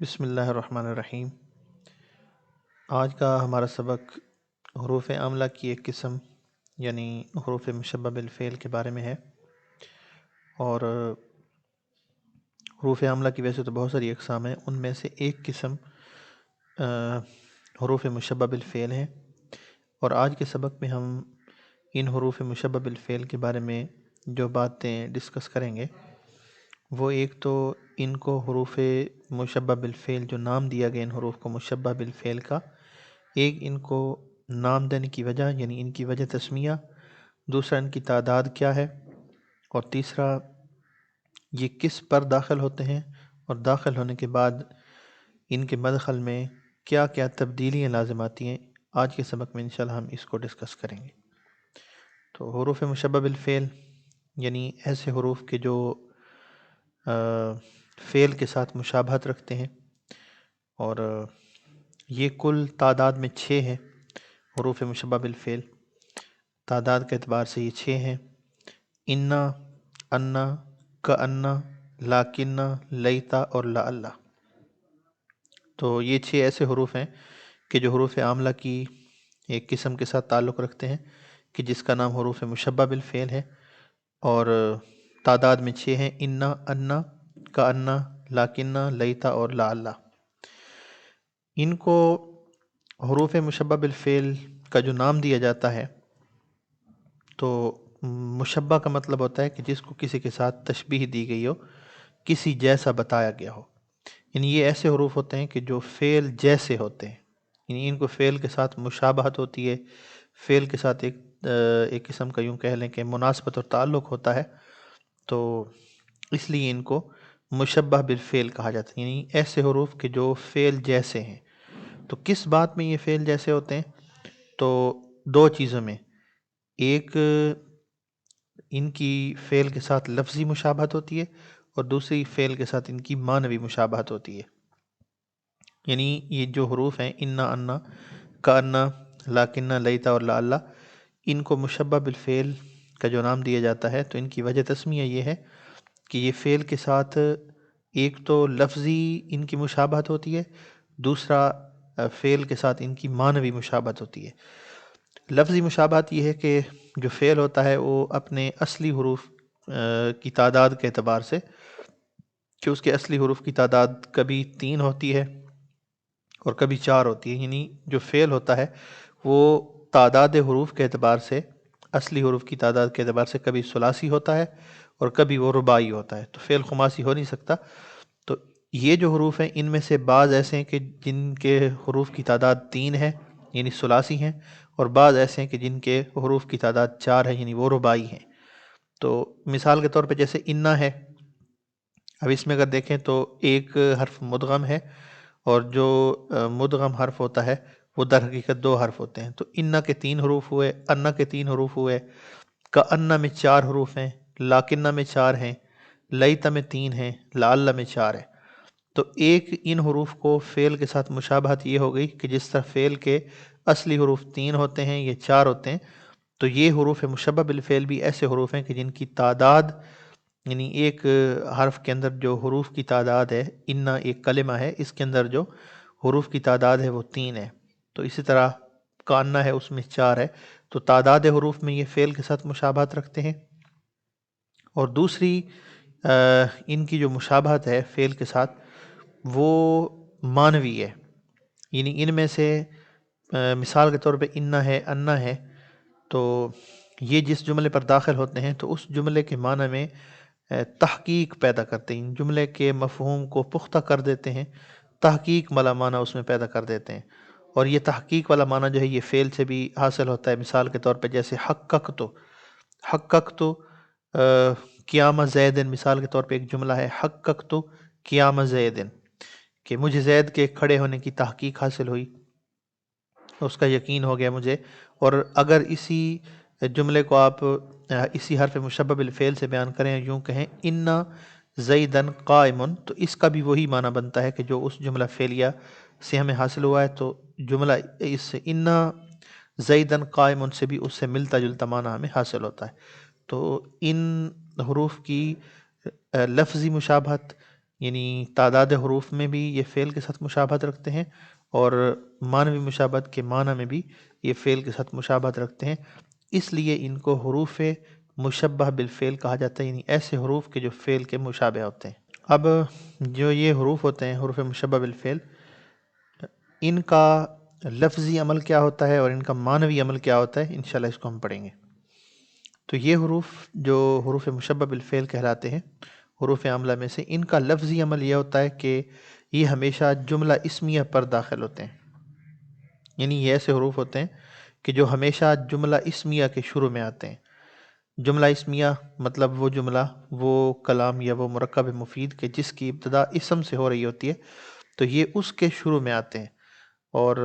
بسم اللہ الرحمن الرحیم۔ آج کا ہمارا سبق حروف املا کی ایک قسم یعنی حروف مشبہ بالفعل کے بارے میں ہے۔ اور حروف املا کی ویسے تو بہت ساری اقسام ہیں، ان میں سے ایک قسم حروف مشبہ بالفعل ہے۔ اور آج کے سبق میں ہم ان حروف مشبہ بالفعل کے بارے میں جو باتیں ڈسکس کریں گے وہ ایک تو ان کو حروف مشبہ بالفعل جو نام دیا گیا ان حروف کو مشبہ بالفعل کا، ایک ان کو نام دینے کی وجہ یعنی ان کی وجہ تسمیہ، دوسرا ان کی تعداد کیا ہے، اور تیسرا یہ کس پر داخل ہوتے ہیں، اور داخل ہونے کے بعد ان کے مدخل میں کیا کیا تبدیلیاں لازم آتی ہیں۔ آج کے سبق میں انشاءاللہ ہم اس کو ڈسکس کریں گے۔ تو حروف مشبہ بالفعل یعنی ایسے حروف کے جو فعل کے ساتھ مشابہت رکھتے ہیں، اور یہ کل تعداد میں 6 ہیں۔ حروف مشبہ بالفعل تعداد کے اعتبار سے یہ 6 ہیں: انا، انا، کانا، لاکنہ، لیتا اور لعلہ۔ تو یہ 6 ایسے حروف ہیں کہ جو حروف املا کی ایک قسم کے ساتھ تعلق رکھتے ہیں کہ جس کا نام حروف مشبہ بالفعل ہے، اور تعداد میں 6 ہیں: انا، انا، کانا، لاکنہ، لیتا اور لعلہ۔ ان کو حروف مشبہ بالفعل کا جو نام دیا جاتا ہے، تو مشبہ کا مطلب ہوتا ہے کہ جس کو کسی کے ساتھ تشبیہ دی گئی ہو، کسی جیسا بتایا گیا ہو۔ یعنی یہ ایسے حروف ہوتے ہیں کہ جو فعل جیسے ہوتے ہیں، یعنی ان کو فعل کے ساتھ مشابہت ہوتی ہے، فعل کے ساتھ ایک قسم کا یوں کہہ لیں کہ مناسبت اور تعلق ہوتا ہے، تو اس لیے ان کو مشبہ بالفعل کہا جاتا ہے۔ یعنی ایسے حروف کہ جو فعل جیسے ہیں۔ تو کس بات میں یہ فعل جیسے ہوتے ہیں؟ تو دو چیزوں میں، ایک ان کی فعل کے ساتھ لفظی مشابہت ہوتی ہے، اور دوسری فعل کے ساتھ ان کی معنوی مشابہت ہوتی ہے۔ یعنی یہ جو حروف ہیں انا، انا، کانا، لاکنہ، لیتا اور لعلہ، ان کو مشبہ بالفعل کا جو نام دیا جاتا ہے تو ان کی وجہ تسمیہ یہ ہے کہ یہ فعل کے ساتھ ایک تو لفظی ان کی مشابہت ہوتی ہے، دوسرا فعل کے ساتھ ان کی معنوی مشابہت ہوتی ہے۔ لفظی مشابہت یہ ہے کہ جو فعل ہوتا ہے وہ اپنے اصلی حروف کی تعداد کے اعتبار سے، کہ اس کے اصلی حروف کی تعداد کبھی 3 ہوتی ہے اور کبھی 4 ہوتی ہے۔ یعنی جو فعل ہوتا ہے وہ تعداد حروف کے اعتبار سے، اصلی حروف کی تعداد کے اعتبار سے کبھی ثلاثی ہوتا ہے اور کبھی وہ رباعی ہوتا ہے، تو فعل خماسی ہو نہیں سکتا۔ تو یہ جو حروف ہیں ان میں سے بعض ایسے ہیں کہ جن کے حروف کی تعداد 3 ہے یعنی ثلاثی ہیں، اور بعض ایسے ہیں کہ جن کے حروف کی تعداد 4 ہے یعنی وہ رباعی ہیں۔ تو مثال کے طور پہ جیسے انا ہے، اب اس میں اگر دیکھیں تو ایک حرف مدغم ہے، اور جو مدغم حرف ہوتا ہے وہ در حقیقت 2 حرف ہوتے ہیں۔ تو انا کے 3 حروف ہوئے، انا کے 3 حروف ہوئے، کانا میں 4 حروف ہیں، لاکنہ میں 4 ہیں، لیتا میں 3 ہیں، لعلہ میں 4 ہیں۔ تو ایک ان حروف کو فعل کے ساتھ مشابہت یہ ہو گئی کہ جس طرح فعل کے اصلی حروف 3 ہوتے ہیں، یہ 4 ہوتے ہیں، تو یہ حروف مشبہ بالفعل بھی ایسے حروف ہیں کہ جن کی تعداد، یعنی ایک حرف کے اندر جو حروف کی تعداد ہے، انا ایک کلمہ ہے، اس کے اندر جو حروف کی تعداد ہے وہ 3 ہے۔ تو اسی طرح کانا ہے، اس میں 4 ہے۔ تو تعداد حروف میں یہ فعل کے ساتھ مشابہت رکھتے ہیں۔ اور دوسری ان کی جو مشابہت ہے فعل کے ساتھ وہ معنوی ہے، یعنی ان میں سے مثال کے طور پہ انا ہے، انا ہے، تو یہ جس جملے پر داخل ہوتے ہیں تو اس جملے کے معنی میں تحقیق پیدا کرتے ہیں، جملے کے مفہوم کو پختہ کر دیتے ہیں، تحقیق والا معنی اس میں پیدا کر دیتے ہیں۔ اور یہ تحقیق والا معنی جو ہے یہ فعل سے بھی حاصل ہوتا ہے۔ مثال کے طور پہ جیسے حققتو، حققتو قیام زیدن، مثال کے طور پہ ایک جملہ ہے حققتو قیام زیدن، کہ مجھے زید کے کھڑے ہونے کی تحقیق حاصل ہوئی، اس کا یقین ہو گیا مجھے۔ اور اگر اسی جملے کو آپ اسی حرف مشبہ بالفعل سے بیان کریں، یوں کہیں انا زیدن قائمن، تو اس کا بھی وہی معنی بنتا ہے کہ جو اس جملہ فعلیہ سے ہمیں حاصل ہوا ہے۔ تو جملہ اس انا زیدن قائمن سے بھی اس سے ملتا جلتا معنی ہمیں حاصل ہوتا ہے۔ تو ان حروف کی لفظی مشابہت یعنی تعداد حروف میں بھی یہ فعل کے ساتھ مشابہت رکھتے ہیں، اور معنوی مشابہت کے معنی میں بھی یہ فعل کے ساتھ مشابہت رکھتے ہیں، اس لیے ان کو حروف مشبہ بالفعل کہا جاتا ہے، یعنی ایسے حروف کے جو فعل کے مشابہ ہوتے ہیں۔ اب جو یہ حروف ہوتے ہیں حروف مشبہ بالفعل، ان کا لفظی عمل کیا ہوتا ہے اور ان کا معنوی عمل کیا ہوتا ہے، انشاءاللہ اس کو ہم پڑھیں گے۔ تو یہ حروف جو حروف مشبہ بالفعل کہلاتے ہیں، حروف عاملہ میں سے، ان کا لفظی عمل یہ ہوتا ہے کہ یہ ہمیشہ جملہ اسمیہ پر داخل ہوتے ہیں، یعنی یہ ایسے حروف ہوتے ہیں کہ جو ہمیشہ جملہ اسمیہ کے شروع میں آتے ہیں۔ جملہ اسمیہ مطلب وہ جملہ، وہ کلام یا وہ مرکب مفید کہ جس کی ابتدا اسم سے ہو رہی ہوتی ہے، تو یہ اس کے شروع میں آتے ہیں، اور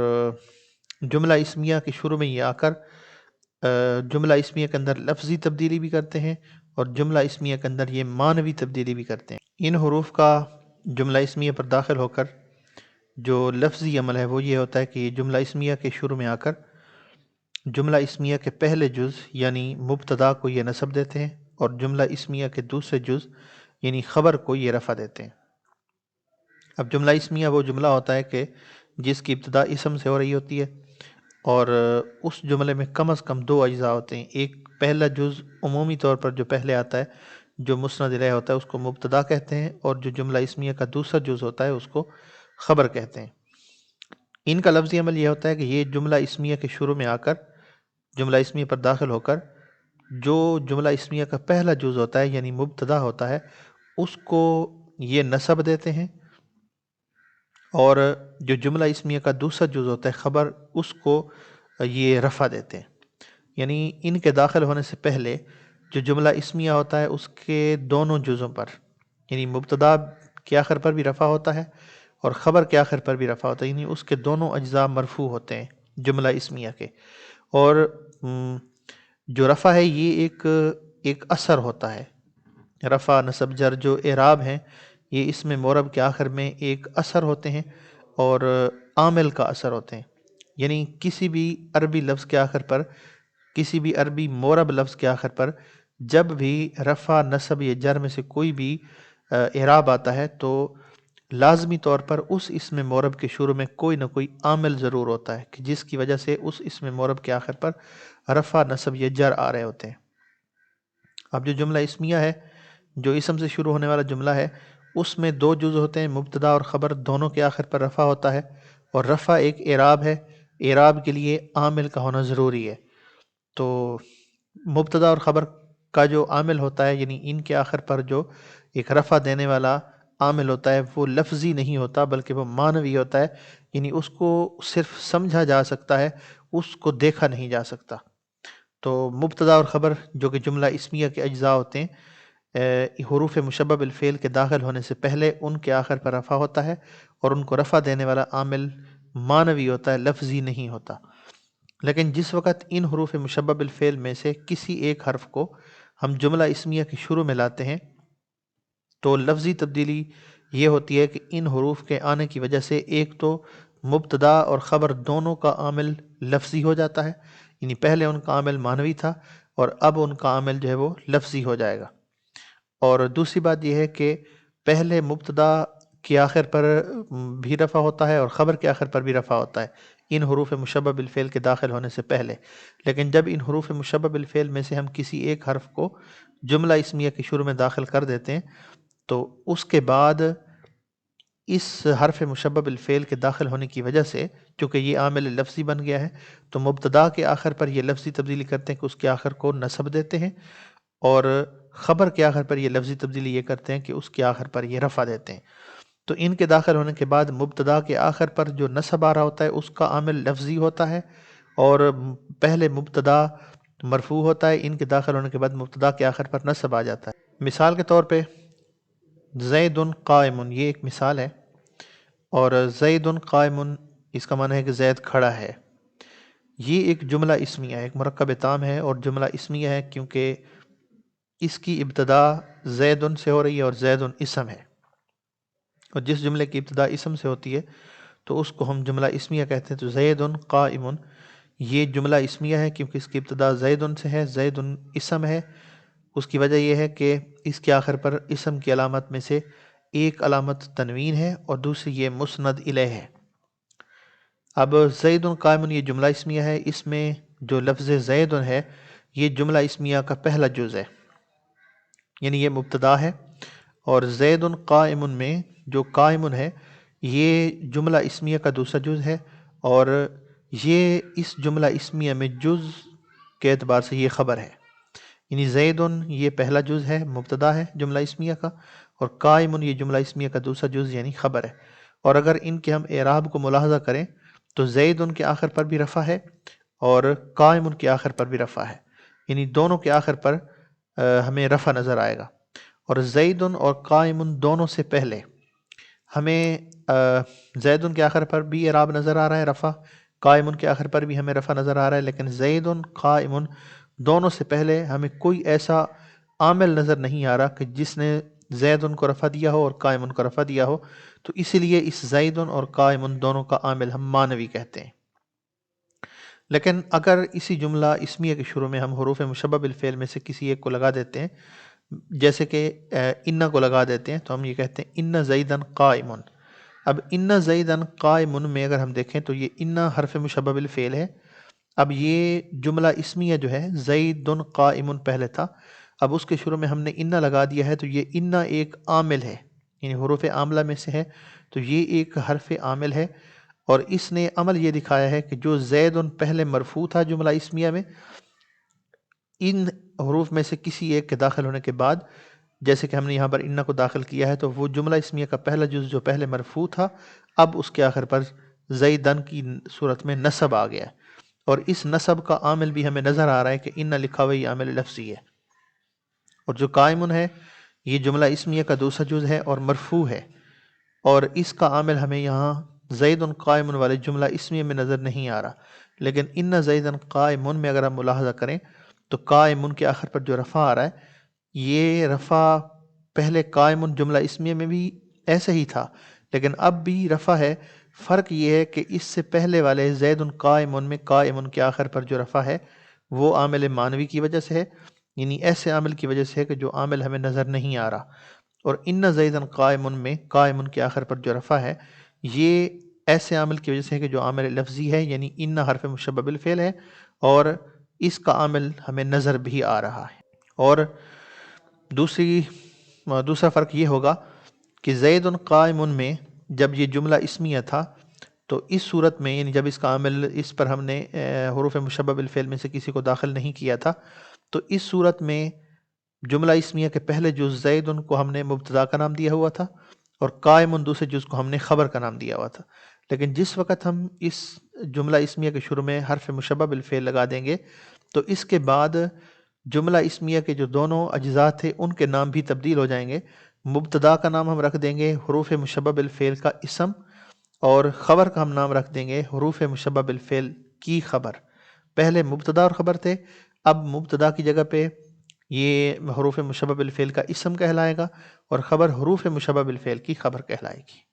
جملہ اسمیہ کے شروع میں یہ آ کر جملہ اسمیہ کے اندر لفظی تبدیلی بھی کرتے ہیں، اور جملہ اسمیہ کے اندر یہ معنوی تبدیلی بھی کرتے ہیں۔ ان حروف کا جملہ اسمیہ پر داخل ہو کر جو لفظی عمل ہے وہ یہ ہوتا ہے کہ یہ جملہ اسمیہ کے شروع میں آ کر جملہ اسمیہ کے پہلے جز یعنی مبتدا کو یہ نصب دیتے ہیں، اور جملہ اسمیہ کے دوسرے جز یعنی خبر کو یہ رفع دیتے ہیں۔ اب جملہ اسمیہ وہ جملہ ہوتا ہے کہ جس کی ابتدا اسم سے ہو رہی ہوتی ہے، اور اس جملے میں کم از کم دو اجزاء ہوتے ہیں۔ ایک پہلا جز عمومی طور پر جو پہلے آتا ہے، جو مسند الیہ ہوتا ہے، اس کو مبتدا کہتے ہیں، اور جو جملہ اسمیہ کا دوسرا جز ہوتا ہے اس کو خبر کہتے ہیں۔ ان کا لفظی عمل یہ ہوتا ہے کہ یہ جملہ اسمیہ کے شروع میں آ کر جملہ اسمیہ پر داخل ہو کر جو جملہ اسمیہ کا پہلا جز ہوتا ہے یعنی مبتدا ہوتا ہے، اس کو یہ نصب دیتے ہیں، اور جو جملہ اسمیہ کا دوسرا جز ہوتا ہے خبر، اس کو یہ رفع دیتے ہیں۔ یعنی ان کے داخل ہونے سے پہلے جو جملہ اسمیہ ہوتا ہے اس کے دونوں جزوں پر، یعنی مبتدا کے آخر پر بھی رفع ہوتا ہے اور خبر کے آخر پر بھی رفع ہوتا ہے، یعنی اس کے دونوں اجزاء مرفوع ہوتے ہیں جملہ اسمیہ کے۔ اور جو رفع ہے یہ ایک اثر ہوتا ہے، رفع نصب جر جو اعراب ہیں یہ اس میں مورب کے آخر میں ایک اثر ہوتے ہیں اور عامل کا اثر ہوتے ہیں، یعنی کسی بھی عربی لفظ کے آخر پر، کسی بھی عربی مورب لفظ کے آخر پر جب بھی رفع نصب یا جر میں سے کوئی بھی اعراب آتا ہے تو لازمی طور پر اس اسم مورب کے شروع میں کوئی نہ کوئی عامل ضرور ہوتا ہے کہ جس کی وجہ سے اس اسم مورب کے آخر پر رفع نصب یا جر آ رہے ہوتے ہیں۔ اب جو جملہ اسمیہ ہے، جو اسم سے شروع ہونے والا جملہ ہے، اس میں دو جز ہوتے ہیں، مبتدا اور خبر دونوں کے آخر پر رفع ہوتا ہے، اور رفع ایک اعراب ہے، اعراب کے لیے عامل کا ہونا ضروری ہے۔ تو مبتدا اور خبر کا جو عامل ہوتا ہے، یعنی ان کے آخر پر جو ایک رفع دینے والا عامل ہوتا ہے، وہ لفظی نہیں ہوتا بلکہ وہ معنوی ہوتا ہے، یعنی اس کو صرف سمجھا جا سکتا ہے، اس کو دیکھا نہیں جا سکتا۔ تو مبتدا اور خبر جو کہ جملہ اسمیہ کے اجزاء ہوتے ہیں، حروف مشبہ بالفعل کے داخل ہونے سے پہلے ان کے آخر پر رفع ہوتا ہے، اور ان کو رفع دینے والا عامل معنوی ہوتا ہے، لفظی نہیں ہوتا۔ لیکن جس وقت ان حروف مشبہ بالفعل میں سے کسی ایک حرف کو ہم جملہ اسمیہ کے شروع میں لاتے ہیں تو لفظی تبدیلی یہ ہوتی ہے کہ ان حروف کے آنے کی وجہ سے ایک تو مبتدا اور خبر دونوں کا عامل لفظی ہو جاتا ہے، یعنی پہلے ان کا عامل معنوی تھا اور اب ان کا عامل جو ہے وہ لفظی ہو جائے گا۔ اور دوسری بات یہ ہے کہ پہلے مبتدا کے آخر پر بھی رفع ہوتا ہے اور خبر کے آخر پر بھی رفع ہوتا ہے ان حروف مشبہ بالفعل کے داخل ہونے سے پہلے، لیکن جب ان حروف مشبہ بالفعل میں سے ہم کسی ایک حرف کو جملہ اسمیہ کے شروع میں داخل کر دیتے ہیں تو اس کے بعد اس حرف مشبہ بالفعل کے داخل ہونے کی وجہ سے چونکہ یہ عامل لفظی بن گیا ہے تو مبتدا کے آخر پر یہ لفظی تبدیلی کرتے ہیں کہ اس کے آخر کو نصب دیتے ہیں، اور خبر کے آخر پر یہ لفظی تبدیلی یہ کرتے ہیں کہ اس کے آخر پر یہ رفع دیتے ہیں۔ تو ان کے داخل ہونے کے بعد مبتدا کے آخر پر جو نصب آ رہا ہوتا ہے اس کا عامل لفظی ہوتا ہے، اور پہلے مبتدا مرفوع ہوتا ہے، ان کے داخل ہونے کے بعد مبتدا کے آخر پر نصب آ جاتا ہے۔ مثال کے طور پہ زید قائم، یہ ایک مثال ہے، اور زید قائم اس کا معنی ہے کہ زید کھڑا ہے۔ یہ ایک جملہ اسمیہ ہے، ایک مرکب تام ہے اور جملہ اسمیہ ہے کیونکہ اس کی ابتدا زید سے ہو رہی ہے اور زید اسم ہے، اور جس جملے کی ابتدا اسم سے ہوتی ہے تو اس کو ہم جملہ اسمیہ کہتے ہیں۔ تو زید قائم یہ جملہ اسمیہ ہے کیونکہ اس کی ابتدا زید سے ہے، زید اسم ہے۔ اس کی وجہ یہ ہے کہ اس کے آخر پر اسم کی علامت میں سے ایک علامت تنوین ہے اور دوسری یہ مسند الیہ ہے۔ اب زید قائم یہ جملہ اسمیہ ہے، اس میں جو لفظ زید ہے یہ جملہ اسمیہ کا پہلا جز ہے، یعنی یہ مبتدا ہے، اور زید قائم میں جو قائم ہے یہ جملہ اسمیہ کا دوسرا جز ہے، اور یہ اس جملہ اسمیہ میں جز کے اعتبار سے یہ خبر ہے، یعنی زید یہ پہلا جز ہے، مبتدا ہے جملہ اسمیہ کا، اور قائم یہ جملہ اسمیہ کا دوسرا جز یعنی خبر ہے۔ اور اگر ان کے ہم اعراب کو ملاحظہ کریں تو زید کے آخر پر بھی رفع ہے اور قائم کے آخر پر بھی رفع ہے، یعنی دونوں کے آخر پر ہمیں رفع نظر آئے گا، اور زید اور قائم دونوں سے پہلے ہمیں زید کے آخر پر بھی اعراب نظر آ رہا ہے رفع، قائم کے آخر پر بھی ہمیں رفع نظر آ رہا ہے، لیکن زید قائم دونوں سے پہلے ہمیں کوئی ایسا عامل نظر نہیں آ رہا کہ جس نے زید کو رفع دیا ہو اور قائم کو رفع دیا ہو، تو اسی لیے اس زید اور قائم دونوں کا عامل ہم مانوی کہتے ہیں۔ لیکن اگر اسی جملہ اسمیہ کے شروع میں ہم حروف مشبہ بالفعل میں سے کسی ایک کو لگا دیتے ہیں، جیسے کہ ان کو لگا دیتے ہیں، تو ہم یہ کہتے ہیں ان زیدن قائم۔ اب ان زیدن قائم میں اگر ہم دیکھیں تو یہ ان حرف مشبہ بالفعل ہے، اب یہ جملہ اسمیہ جو ہے زید قائم پہلے تھا، اب اس کے شروع میں ہم نے ان لگا دیا ہے، تو یہ ان ایک عامل ہے، یعنی حروف عاملہ میں سے ہے، تو یہ ایک حرف عامل ہے، اور اس نے عمل یہ دکھایا ہے کہ جو زید پہلے مرفوع تھا جملہ اسمیہ میں، ان حروف میں سے کسی ایک کے داخل ہونے کے بعد، جیسے کہ ہم نے یہاں پر ان کو داخل کیا ہے، تو وہ جملہ اسمیہ کا پہلا جز جو پہلے مرفوع تھا اب اس کے آخر پر زیدن کی صورت میں نصب آ گیا ہے، اور اس نصب کا عامل بھی ہمیں نظر آ رہا ہے کہ ان لکھا ہوا یہ عامل لفظی ہے، اور جو قائم ہے یہ جملہ اسمیہ کا دوسرا جز ہے اور مرفوع ہے، اور اس کا عامل ہمیں یہاں زید قائم والے جملہ اسمیہ میں نظر نہیں آ رہا، لیکن ان زیدن قائم میں اگر ہم ملاحظہ کریں تو قائم کے آخر پر جو رفع آ رہا ہے یہ رفع پہلے قائم جملہ اسمیہ میں بھی ایسے ہی تھا، لیکن اب بھی رفع ہے، فرق یہ ہے کہ اس سے پہلے والے زید قائم میں قائم کے آخر پر جو رفع ہے وہ عامل مانوی کی وجہ سے ہے، یعنی ایسے عامل کی وجہ سے ہے کہ جو عامل ہمیں نظر نہیں آ رہا، اور ان زیدن قائم میں قائم کے آخر پر جو رفع ہے یہ ایسے عامل کی وجہ سے ہے کہ جو عامل لفظی ہے، یعنی ان حرف مشبہ بالفعل ہے، اور اس کا عامل ہمیں نظر بھی آ رہا ہے۔ اور دوسرا فرق یہ ہوگا کہ زید قائم میں جب یہ جملہ اسمیہ تھا تو اس صورت میں، یعنی جب اس کا عامل اس پر ہم نے حروف مشبہ بالفعل میں سے کسی کو داخل نہیں کیا تھا، تو اس صورت میں جملہ اسمیہ کے پہلے جز زید کو ہم نے مبتدا کا نام دیا ہوا تھا اور قائم دوسرے جز کو ہم نے خبر کا نام دیا ہوا تھا، لیکن جس وقت ہم اس جملہ اسمیہ کے شروع میں حرف مشبہ بالفعل لگا دیں گے تو اس کے بعد جملہ اسمیہ کے جو دونوں اجزاء تھے ان کے نام بھی تبدیل ہو جائیں گے، مبتدا کا نام ہم رکھ دیں گے حروف مشبہ بالفعل کا اسم، اور خبر کا ہم نام رکھ دیں گے حروف مشبہ بالفعل کی خبر۔ پہلے مبتدا اور خبر تھے، اب مبتدا کی جگہ پہ یہ حروف مشبہ بالفعل کا اسم کہلائے گا اور خبر حروف مشبہ بالفعل کی خبر کہلائے گی۔